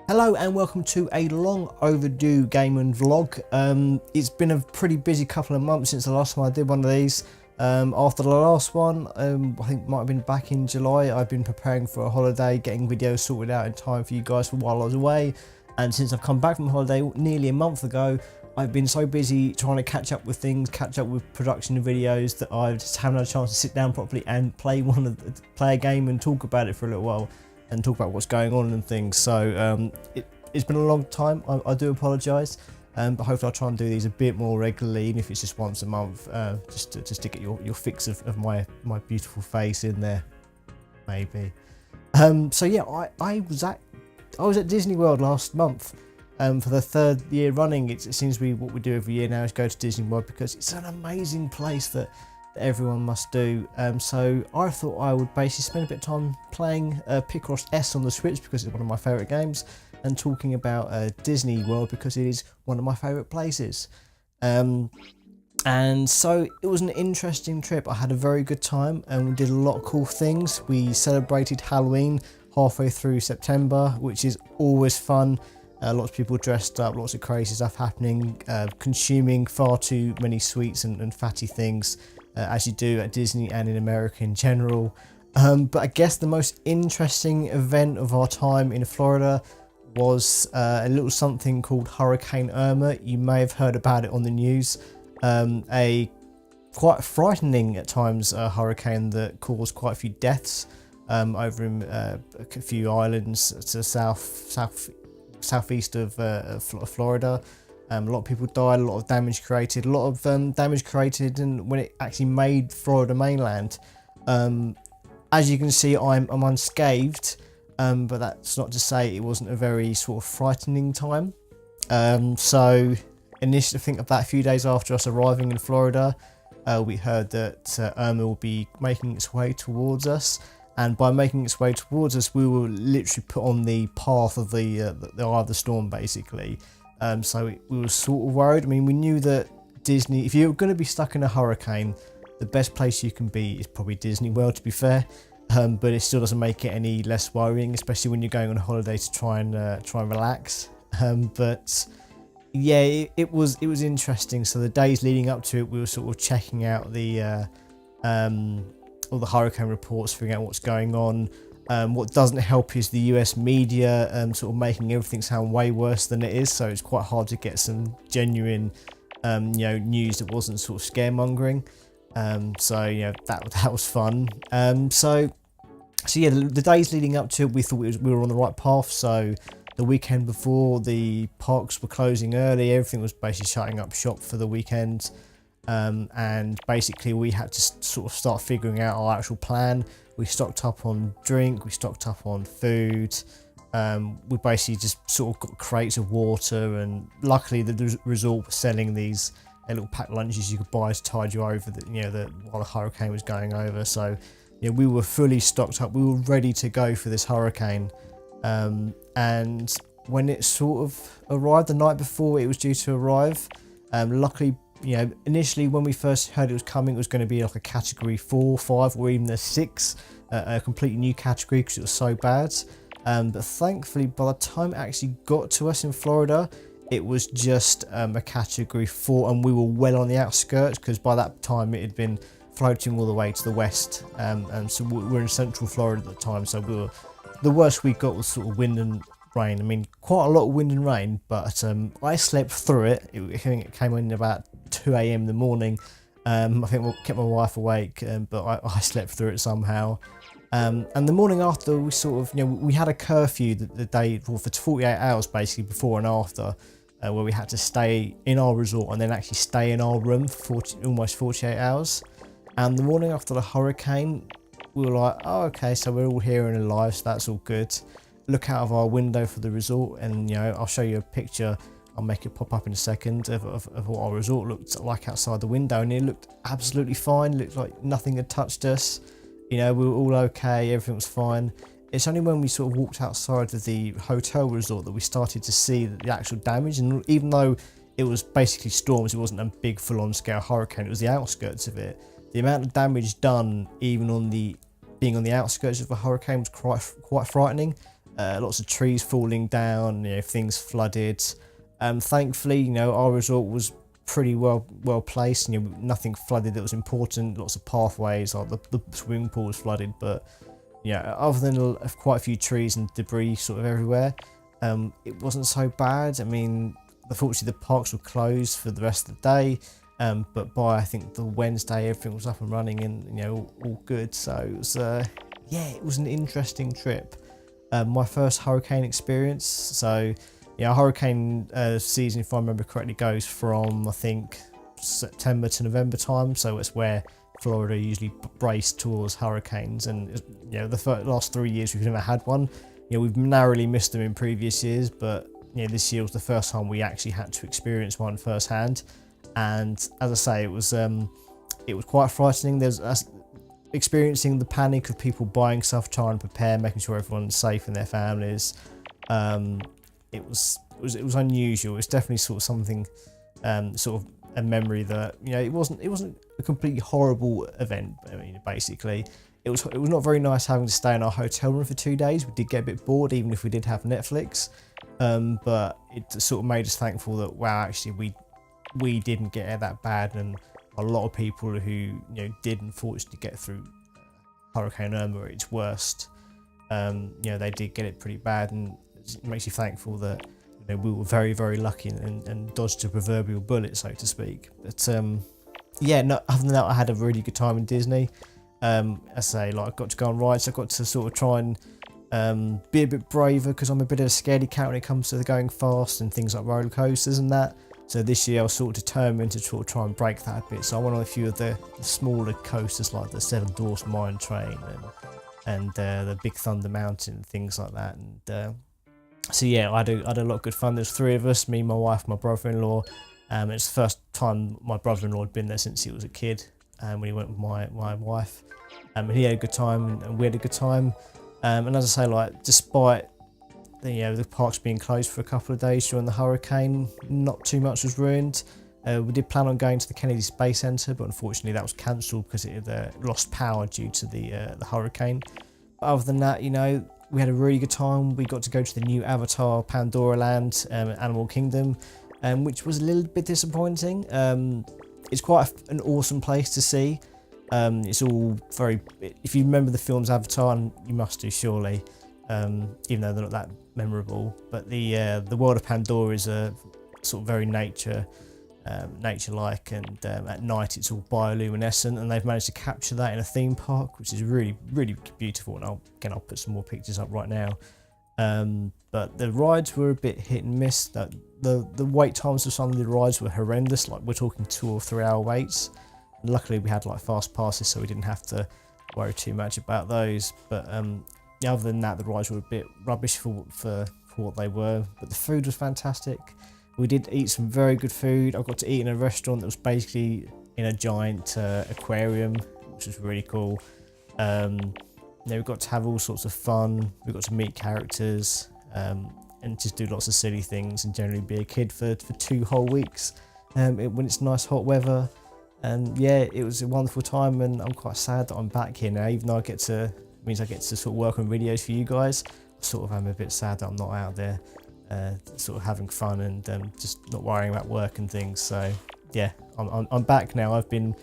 Hello and welcome to a long overdue gaming vlog. It's been a pretty busy couple of months since the last time I did one of these. After the last one, I think it might have been back in July, I've been preparing for a holiday, getting videos sorted out in time for you guys for while I was away. And since I've come back from holiday nearly a month ago, I've been so busy trying to catch up with things, catch up with production videos, that I just haven't had a chance to sit down properly and play a game and talk about it for a little while. And talk about what's going on and things. So it's been a long time. I do apologise, but hopefully I'll try and do these a bit more regularly, even if it's just once a month, just to get your fix of my beautiful face in there, maybe. So yeah, I was at Disney World last month for the third year running. It seems to be what we do every year now, is go to Disney World because it's an amazing place that everyone must do. So I thought I would basically spend a bit of time playing Picross S on the Switch because it's one of my favourite games, and talking about Disney World because it is one of my favourite places. And so it was an interesting trip. I had a very good time and we did a lot of cool things. We celebrated Halloween halfway through September, which is always fun. Lots of people dressed up, lots of crazy stuff happening, consuming far too many sweets and fatty things, as you do at Disney and in America in general. But I guess the most interesting event of our time in Florida was a little something called Hurricane Irma. You may have heard about it on the news. A quite frightening at times hurricane that caused quite a few deaths over in a few islands to the southeast of Florida. A lot of people died, a lot of damage created, and when it actually made Florida mainland. As you can see, I'm unscathed, but that's not to say it wasn't a very sort of frightening time. So initially, I think about a few days after us arriving in Florida, we heard that Irma will be making its way towards us. And by making its way towards us, we were literally put on the path of the eye of the storm, basically. So we were sort of worried. I mean, we knew that Disney, if you're going to be stuck in a hurricane, the best place you can be is probably Disney World, to be fair. But it still doesn't make it any less worrying, especially when you're going on a holiday to try and relax. But yeah, it was interesting. So the days leading up to it, we were sort of checking out all the hurricane reports, figuring out what's going on. What doesn't help is the US media sort of making everything sound way worse than it is, so it's quite hard to get some genuine news that wasn't sort of scaremongering. So that was fun. So yeah, the days leading up to it, we thought we were on the right path. So the weekend before, the parks were closing early, everything was basically shutting up shop for the weekend. And basically we had to sort of start figuring out our actual plan. We stocked up on drink, we stocked up on food, we basically just sort of got crates of water, and luckily the resort was selling these little packed lunches you could buy to tide you over while the hurricane was going over. So we were fully stocked up, we were ready to go for this hurricane. And when it sort of arrived the night before it was due to arrive, luckily, initially when we first heard it was coming, it was going to be like a category 4, 5, or even a 6, a completely new category because it was so bad. But thankfully, by the time it actually got to us in Florida, it was just a category 4, and we were well on the outskirts because by that time it had been floating all the way to the west. And so we were in central Florida at the time, so the worst we got was sort of wind and rain. I mean, quite a lot of wind and rain, but I slept through it. I think it came in about 2 a.m. in the morning. I think we kept my wife awake, but I slept through it somehow. And the morning after, we sort of, we had a curfew the day for 48 hours basically before and after, where we had to stay in our resort and then actually stay in our room for almost 48 hours. And the morning after the hurricane, we were like, oh, okay, so we're all here and alive, so that's all good. Look out of our window for the resort, and I'll show you a picture, I'll make it pop up in a second, of what our resort looked like outside the window, and it looked absolutely fine. It looked like nothing had touched us. We were all okay, everything was fine. It's only when we sort of walked outside of the hotel resort that we started to see the actual damage, and even though it was basically storms, it wasn't a big full-on scale hurricane, it was the outskirts of it. The amount of damage done, even on being on the outskirts of a hurricane, was quite frightening. lots of trees falling down, you know, things flooded. Thankfully, you know, our resort was pretty well placed. You know, nothing flooded that was important. Lots of pathways, like the swimming pool was flooded, but yeah, other than quite a few trees and debris sort of everywhere, it wasn't so bad. I mean, unfortunately the parks were closed for the rest of the day, but by I think the Wednesday everything was up and running and, you know, all good. So it was yeah, it was an interesting trip. My first hurricane experience. So yeah, hurricane season, if I remember correctly, goes from I think September to November time. So it's where Florida usually braced towards hurricanes, and you know, the last 3 years we've never had one. You know, we've narrowly missed them in previous years, but you know, this year was the first time we actually had to experience one firsthand. And as I say, it was quite frightening. There's experiencing the panic of people buying stuff, trying to prepare, making sure everyone's safe and their families. It was unusual. It's definitely sort of something, sort of a memory that, you know, it wasn't a completely horrible event. I mean, basically, it was not very nice having to stay in our hotel room for 2 days. We did get a bit bored, even if we did have Netflix. But it sort of made us thankful that, wow, actually we didn't get it that bad, and a lot of people who, you know, did unfortunately get through Hurricane Irma at its worst, you know, they did get it pretty bad, and it makes you thankful that, you know, we were very, very lucky and dodged a proverbial bullet, so to speak. But yeah, no, other than that, I had a really good time in Disney. I say, like, I got to go on rides. I got to sort of try and be a bit braver, because I'm a bit of a scaredy cat when it comes to going fast and things like roller coasters and that. So this year I was sort of determined to sort of try and break that a bit. So I went on a few of the smaller coasters, like the Seven Dwarfs Mine Train and the Big Thunder Mountain and things like that. And so yeah, I had a lot of good fun. There's 3 of us, me, my wife, my brother-in-law. It's the first time my brother-in-law had been there since he was a kid, when he went with my wife. And he had a good time and we had a good time. And as I say, like, despite the parks being closed for a couple of days during the hurricane, not too much was ruined. We did plan on going to the Kennedy Space Center, but unfortunately that was cancelled because it had lost power due to the hurricane. But other than that, you know, we had a really good time. We got to go to the new Avatar Pandora Land, Animal Kingdom, which was a little bit disappointing. It's quite an awesome place to see. It's all very, if you remember the film's Avatar, and you must do surely, even though they're not that memorable, but the world of Pandora is a sort of very nature-like, and at night it's all bioluminescent, and they've managed to capture that in a theme park, which is really, really beautiful. And I'll put some more pictures up right now. But the rides were a bit hit and miss. That the wait times of some of the rides were horrendous. Like, we're talking 2 or 3 hour waits. And luckily we had like fast passes, so we didn't have to worry too much about those. But yeah, other than that, the rides were a bit rubbish for what they were. But the food was fantastic. We did eat some very good food. I got to eat in a restaurant that was basically in a giant aquarium, which was really cool. You know, we got to have all sorts of fun. We got to meet characters, and just do lots of silly things, and generally be a kid for 2 whole weeks when it's nice hot weather. And yeah, it was a wonderful time, and I'm quite sad that I'm back here now, even though I get to sort of work on videos for you guys. I sort of am a bit sad that I'm not out there sort of having fun and just not worrying about work and things. So yeah, I'm back now. I've been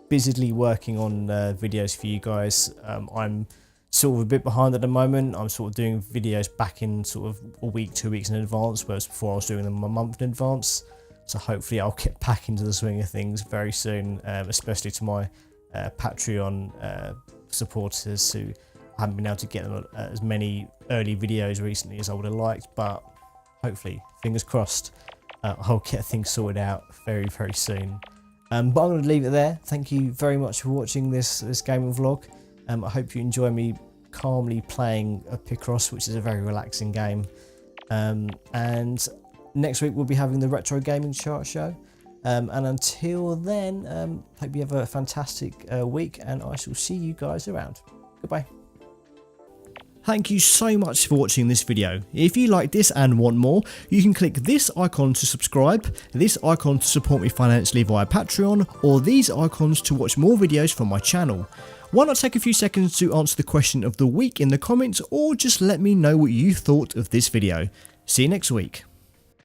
busily working on videos for you guys. I'm sort of a bit behind at the moment. I'm sort of doing videos back in sort of a week, 2 weeks in advance, whereas before I was doing them a month in advance. So hopefully I'll get back into the swing of things very soon, especially to my Patreon supporters who haven't been able to get them as many early videos recently as I would have liked, but hopefully, fingers crossed, I'll get things sorted out very, very soon. But I'm going to leave it there. Thank you very much for watching this gaming vlog. I hope you enjoy me calmly playing a Picross, which is a very relaxing game. And next week we'll be having the Retro Gaming Chart Show. And until then, hope you have a fantastic week, and I shall see you guys around. Goodbye. Thank you so much for watching this video. If you like this and want more, you can click this icon to subscribe, this icon to support me financially via Patreon, or these icons to watch more videos from my channel. Why not take a few seconds to answer the question of the week in the comments, or just let me know what you thought of this video. See you next week.